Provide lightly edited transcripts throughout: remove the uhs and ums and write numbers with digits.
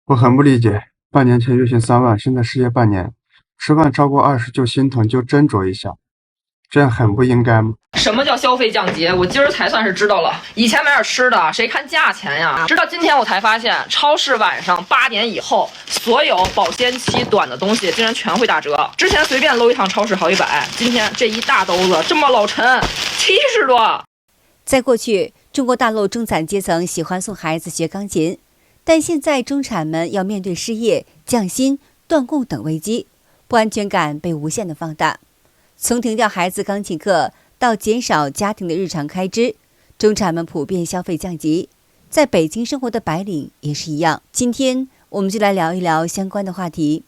我很不理解，半年前月薪3万，现在失业半年，吃饭超过20就心疼，就斟酌一下，这样很不应该吗？什么叫消费降级？我今儿才算是知道了。以前买点吃的，谁看价钱呀？直到今天我才发现，超市晚上8点以后，所有保鲜期短的东西竟然全会打折。之前随便搂一趟超市好100，今天这一大兜子这么老沉，70多。在过去，中国大陆中产阶层喜欢送孩子学钢琴，但现在中产们要面对失业、降薪、断供等危机，不安全感被无限的放大。从停掉孩子钢琴课到减少家庭的日常开支，中产们普遍消费降级。在北京生活的白领也是一样。今天我们就来聊一聊相关的话题。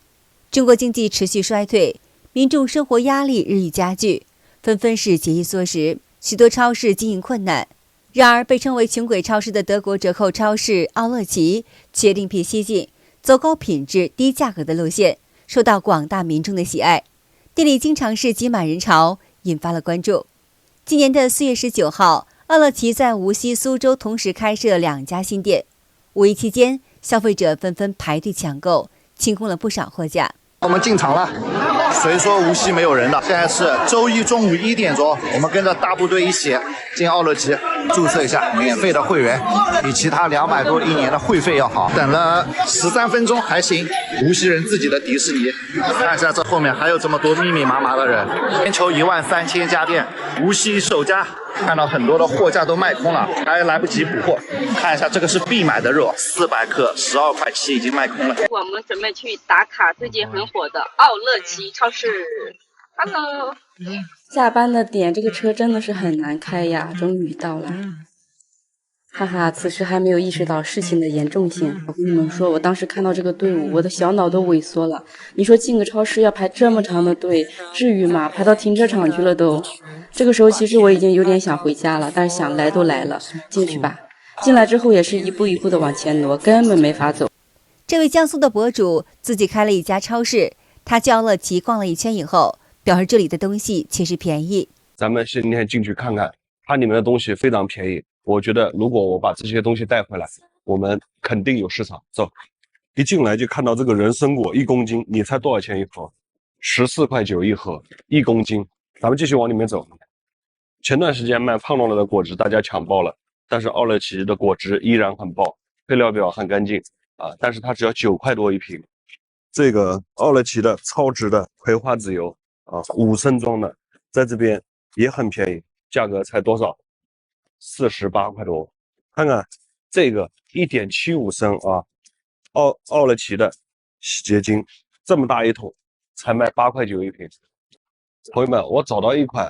中国经济持续衰退，民众生活压力日益加剧，纷纷是节衣缩食，许多超市经营困难。然而，被称为穷鬼超市的德国折扣超市奥乐奇却另辟蹊径，走高品质、低价格的路线，受到广大民众的喜爱。店里经常是挤满人潮，引发了关注。今年的4月19号，奥乐奇在无锡、苏州同时开设2家新店。五一期间，消费者纷纷排队抢购，清空了不少货架。我们进场了，谁说无锡没有人的？现在是周一中午1点钟，我们跟着大部队一起进奥乐奇注册一下免费的会员，比其他200多1年的会费要好。等了13分钟还行，无锡人自己的迪士尼。看一下这后面还有这么多密密麻麻的人，全球13000家店，无锡首家。看到很多的货架都卖空了，还来不及补货。看一下，这个是必买的肉，400克12块7，已经卖空了。我们准备去打卡最近很火的奥乐奇超市。Hello， 下班的点，这个车真的是很难开呀，终于到了。哈哈，此时还没有意识到事情的严重性。我跟你们说，我当时看到这个队伍，我的小脑都萎缩了。你说进个超市要排这么长的队，至于吗？排到停车场去了都。这个时候其实我已经有点想回家了，但是想来都来了，进去吧。进来之后也是一步一步的往前挪，根本没法走。这位江苏的博主自己开了一家超市，他去奥乐奇逛了一圈以后，表示这里的东西确实便宜。咱们今天进去看看，它里面的东西非常便宜。我觉得如果我把这些东西带回来，我们肯定有市场。走，一进来就看到这个人参果1公斤，你猜多少钱一盒？14.9块一盒，1公斤。咱们继续往里面走。前段时间卖胖乐乐的果汁大家抢爆了，但是奥乐奇的果汁依然很爆，配料表很干净啊，但是它只要9块多一瓶。这个奥乐奇的超值的葵花籽油啊，5升装的，在这边也很便宜，价格才多少？48块多。看看这个1.75升啊，奥乐奇的洗洁精，这么大一桶，才卖8.9块一瓶。朋友们，我找到一款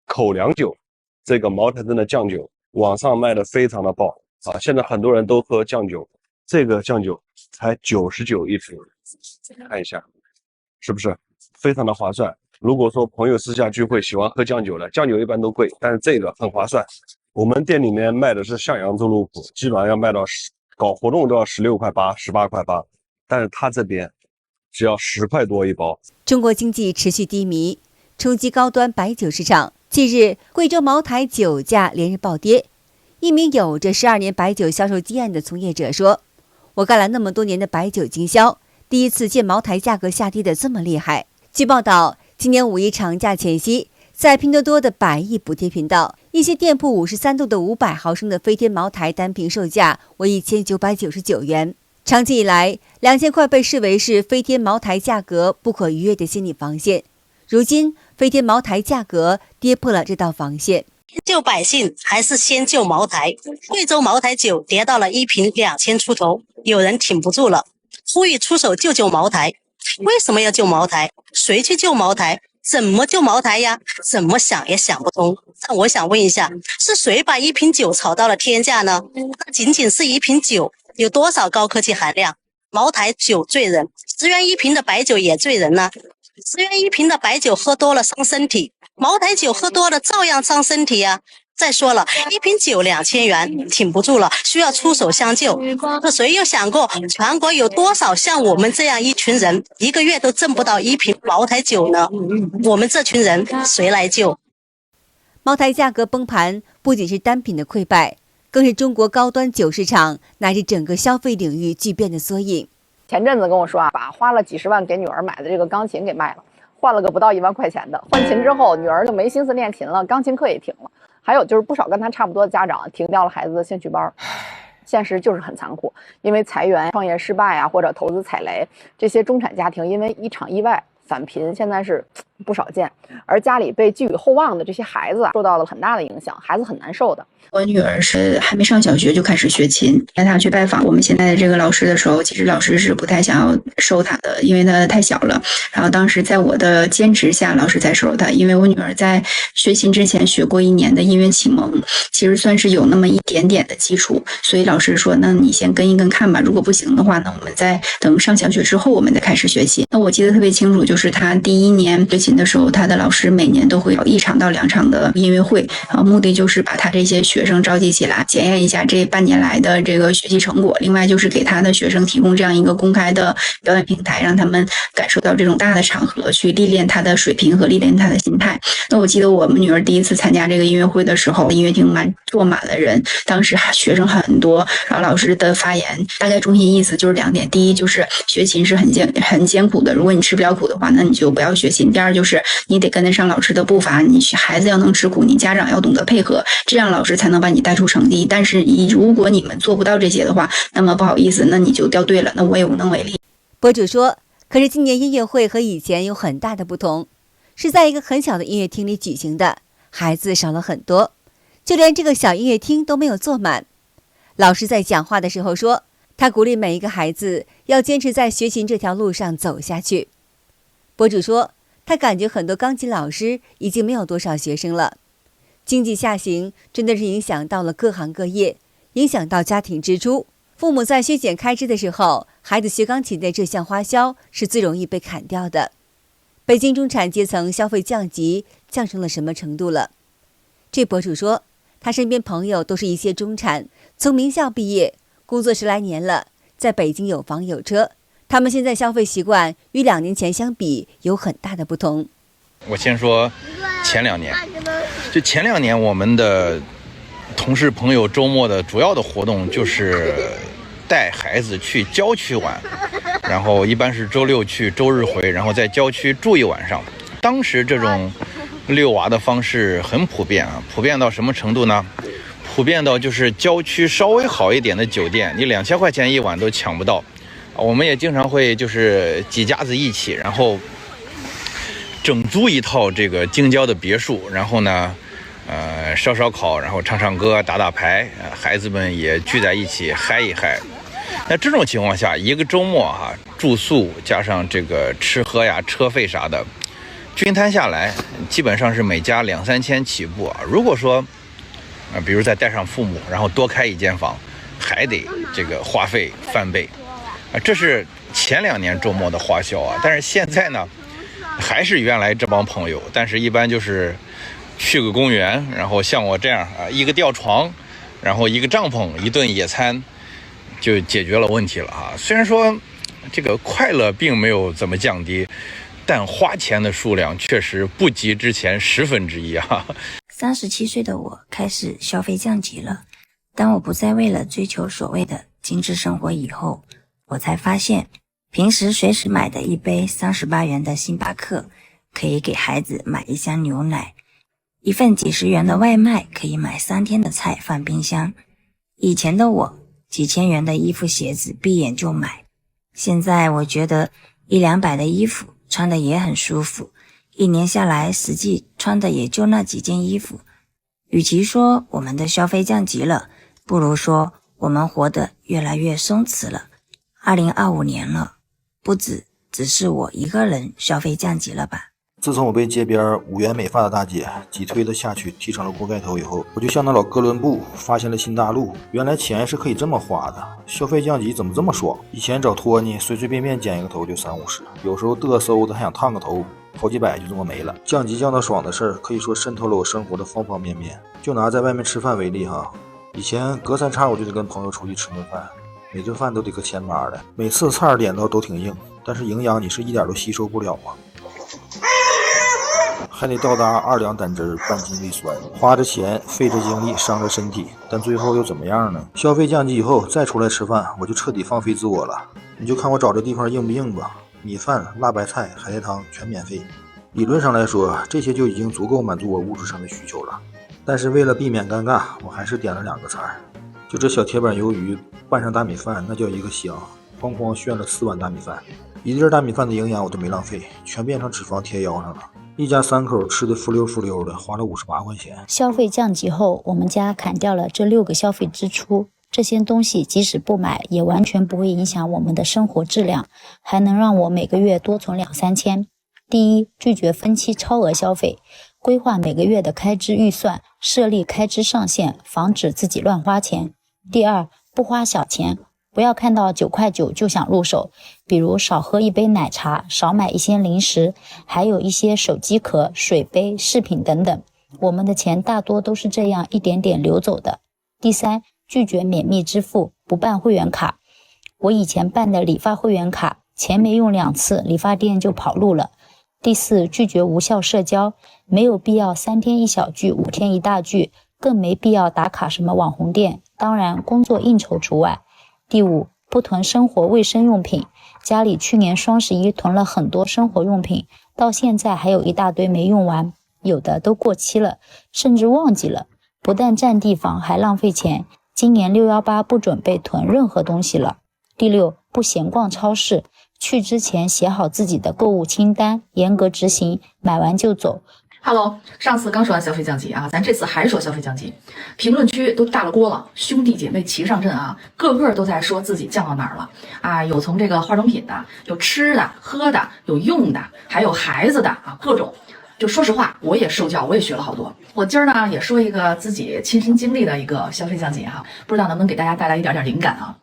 口粮酒，这个茅台镇的酱酒，网上卖的非常的爆啊！现在很多人都喝酱酒，这个酱酒才99一瓶，看一下，是不是非常的划算？如果说朋友私下聚会喜欢喝酱酒的，酱酒一般都贵，但是这个很划算。我们店里面卖的是向阳州路谱，基本上要卖到搞活动都要16.8块、18.8块，但是他这边只要10块多一包。中国经济持续低迷，冲击高端白酒市场。近日，贵州茅台酒价连日暴跌。一名有着12年白酒销售经验的从业者说：“我干了那么多年的白酒经销，第一次见茅台价格下跌的这么厉害。”据报道，今年5一长假前夕，在拼多多的百亿补贴频道，一些店铺53度的500毫升的飞天茅台单瓶售价为1999元。长期以来，2000块被视为是飞天茅台价格不可逾越的心理防线。如今，飞天茅台价格跌破了这道防线。救百姓还是先救茅台？贵州茅台酒跌到了1瓶2000出头，有人挺不住了，呼吁出手救救茅台。为什么要救茅台？谁去救茅台？怎么救茅台呀？怎么想也想不通。但我想问一下，是谁把1瓶酒炒到了天价呢？那仅仅是1瓶酒，有多少高科技含量？茅台酒醉人，10元1瓶的白酒也醉人呢。10元1瓶的白酒喝多了伤身体，茅台酒喝多了照样伤身体呀。再说了，1瓶酒2000元，挺不住了，需要出手相救。可谁有想过，全国有多少像我们这样一群人，一个月都挣不到1瓶茅台酒呢？我们这群人谁来救？茅台价格崩盘，不仅是单品的溃败，更是中国高端酒市场乃至整个消费领域巨变的缩影。前阵子跟我说啊，把花了几十万给女儿买的这个钢琴给卖了，换了个不到1万块钱的。换琴之后，女儿就没心思练琴了，钢琴课也停了。还有就是不少跟她差不多的家长停掉了孩子的兴趣班。现实就是很残酷，因为裁员、创业失败啊，或者投资踩雷，这些中产家庭因为一场意外返贫，现在是不少见。而家里被寄予厚望的这些孩子受到了很大的影响，孩子很难受的。我女儿是还没上小学就开始学琴，带她去拜访我们现在的这个老师的时候，其实老师是不太想要收她的，因为她太小了。然后当时在我的坚持下，老师才收她。因为我女儿在学琴之前学过1年的音乐启蒙，其实算是有那么一点点的基础，所以老师说，那你先跟一跟看吧，如果不行的话呢，我们再等上小学之后，我们再开始学琴。那我记得特别清楚，就是她第1年学琴的时候，她的老师每年都会有1场到2场的音乐会，目的就是把她这些学生召集起来，检验一下这半年来的这个学习成果。另外就是给他的学生提供这样一个公开的表演平台，让他们感受到这种大的场合，去历练他的水平和历练他的心态。那我记得我们女儿第一次参加这个音乐会的时候，音乐厅坐满了人，当时学生很多，然后老师的发言大概中心意思就是2点：第一就是学琴是很艰苦的，如果你吃不了苦的话，那你就不要学琴；第二就是你得跟得上老师的步伐，你孩子要能吃苦，你家长要懂得配合，这样老师才能把你带出成绩。但是如果你们做不到这些的话，那么不好意思，那你就掉队了，那我也无能为力。博主说，可是今年音乐会和以前有很大的不同，是在一个很小的音乐厅里举行的，孩子少了很多，就连这个小音乐厅都没有坐满。老师在讲话的时候说，他鼓励每一个孩子要坚持在学琴这条路上走下去。博主说，他感觉很多钢琴老师已经没有多少学生了。经济下行真的是影响到了各行各业，影响到家庭支出。父母在削减开支的时候，孩子学钢琴的这项花销是最容易被砍掉的。北京中产阶层消费降级降成了什么程度了？这博主说，他身边朋友都是一些中产，从名校毕业，工作10来年了，在北京有房有车，他们现在消费习惯与2年前相比有很大的不同。我先说前2年，就前2年我们的同事朋友周末的主要的活动就是带孩子去郊区玩，然后一般是周6去，周日回，然后在郊区住1晚上。当时这种遛娃的方式很普遍啊，普遍到什么程度呢？普遍到就是郊区稍微好一点的酒店，你2000块钱1晚都抢不到。我们也经常会就是几家子一起，然后整租一套这个京郊的别墅，然后呢烧烤，然后唱歌打牌，孩子们也聚在一起嗨一嗨。那这种情况下，一个周末住宿加上这个吃喝呀、车费啥的，均摊下来基本上是每家2-3千起步啊。如果说比如再带上父母，然后多开1间房，还得这个花费翻倍啊。这是前2年周末的花销啊。但是现在呢，还是原来这帮朋友，但是一般就是去个公园，然后像我这样一个吊床，然后一个帐篷，一顿野餐，就解决了问题了啊。虽然说这个快乐并没有怎么降低，但花钱的数量确实不及之前1/10啊。37岁的我开始消费降级了，当我不再为了追求所谓的精致生活以后，我才发现平时随时买的一杯38元的星巴克可以给孩子买1箱牛奶，一份几十元的外卖可以买3天的菜放冰箱。以前的我几千元的衣服鞋子闭眼就买，现在我觉得100-200的衣服穿的也很舒服，1年下来实际穿的也就那几件衣服。与其说我们的消费降级了，不如说我们活得越来越松弛了。2025年了，不只是我一个人消费降级了吧。自从我被街边5元美发的大姐挤推了下去，剃成了锅盖头以后，我就向那老哥伦布发现了新大陆。原来钱是可以这么花的，消费降级怎么这么爽？以前找托尼随随便便剪一个头就30-50，有时候嘚瑟的还想烫个头，好几百就这么没了。降级降到爽的事儿，可以说渗透了我生活的方方面面。就拿在外面吃饭为例哈，以前隔3差我就得跟朋友出去吃顿饭，每顿饭都得个1000八的，每次菜点到都挺硬，但是营养你是一点都吸收不了啊。还得到达2两胆汁半斤胃酸，花着钱费着精力伤着身体，但最后又怎么样呢？消费降级以后再出来吃饭，我就彻底放飞自我了。你就看我找这地方硬不硬吧。米饭、辣白菜、海带汤全免费。理论上来说，这些就已经足够满足我物质上的需求了。但是为了避免尴尬，我还是点了2个菜，就这小铁板鱿鱼拌上大米饭，那叫一个香，哐哐炫了4碗大米饭。一粒大米饭的营养我都没浪费，全变成脂肪贴腰上了。一家3口吃的浮溜浮溜的，花了58块钱。消费降级后，我们家砍掉了这6个消费支出。这些东西即使不买，也完全不会影响我们的生活质量，还能让我每个月多存2-3千。第一，拒绝分期超额消费，规划每个月的开支预算，设立开支上限，防止自己乱花钱。第二，不花小钱，不要看到9块9就想入手，比如少喝一杯奶茶，少买一些零食，还有一些手机壳、水杯、饰品等等。我们的钱大多都是这样一点点流走的。第三，拒绝免密支付，不办会员卡。我以前办的理发会员卡，钱没用2次，理发店就跑路了。第四，拒绝无效社交，没有必要3天1小聚，5天1大聚，更没必要打卡什么网红店，当然工作应酬除外。第五，不囤生活卫生用品，家里去年双11囤了很多生活用品，到现在还有一大堆没用完，有的都过期了，甚至忘记了，不但占地方还浪费钱。今年618不准备囤任何东西了。第六，不闲逛超市，去之前写好自己的购物清单，严格执行，买完就走。Hello， 上次刚说完消费降级啊，咱这次还说消费降级，评论区都大了锅了，兄弟姐妹齐上阵啊，个个都在说自己降到哪儿了啊，有从这个化妆品的，有吃的、喝的，有用的，还有孩子的啊，各种。就说实话，我也受教，我也学了好多。我今儿呢也说一个自己亲身经历的一个消费降级哈，不知道能不能给大家带来一点点灵感啊。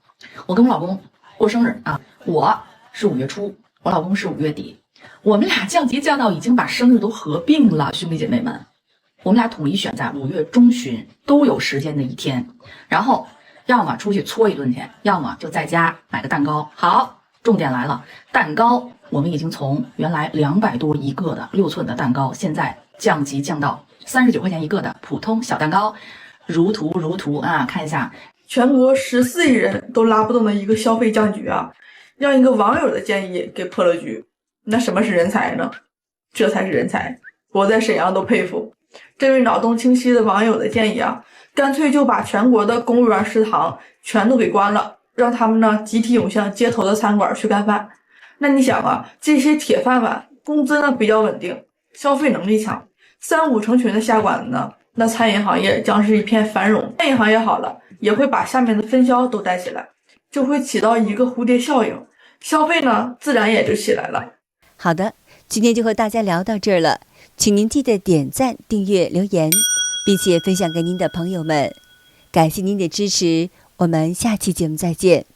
我跟我老公过生日啊，我是5月初，我老公是5月底，我们俩降级降到已经把生日都合并了，兄弟姐妹们，我们俩统一选在5月中旬都有时间的一天，然后要么出去搓一顿去，要么就在家买个蛋糕。好，重点来了，蛋糕我们已经从原来200多一个的6寸的蛋糕，现在降级降到39块钱一个的普通小蛋糕，如图啊，看一下，全国14亿人都拉不动的一个消费降局啊，让一个网友的建议给破了局。那什么是人才呢？这才是人才，我在沈阳都佩服。这位脑洞清晰的网友的建议啊，干脆就把全国的公务员食堂全都给关了，让他们呢集体涌向街头的餐馆去干饭。那你想啊，这些铁饭碗工资呢比较稳定，消费能力强，3、5成群的下馆子呢，那餐饮行业将是一片繁荣。餐饮行业好了，也会把下面的分销都带起来，就会起到一个蝴蝶效应，消费呢自然也就起来了。好的，今天就和大家聊到这儿了，请您记得点赞、订阅、留言，并且分享给您的朋友们。感谢您的支持，我们下期节目再见。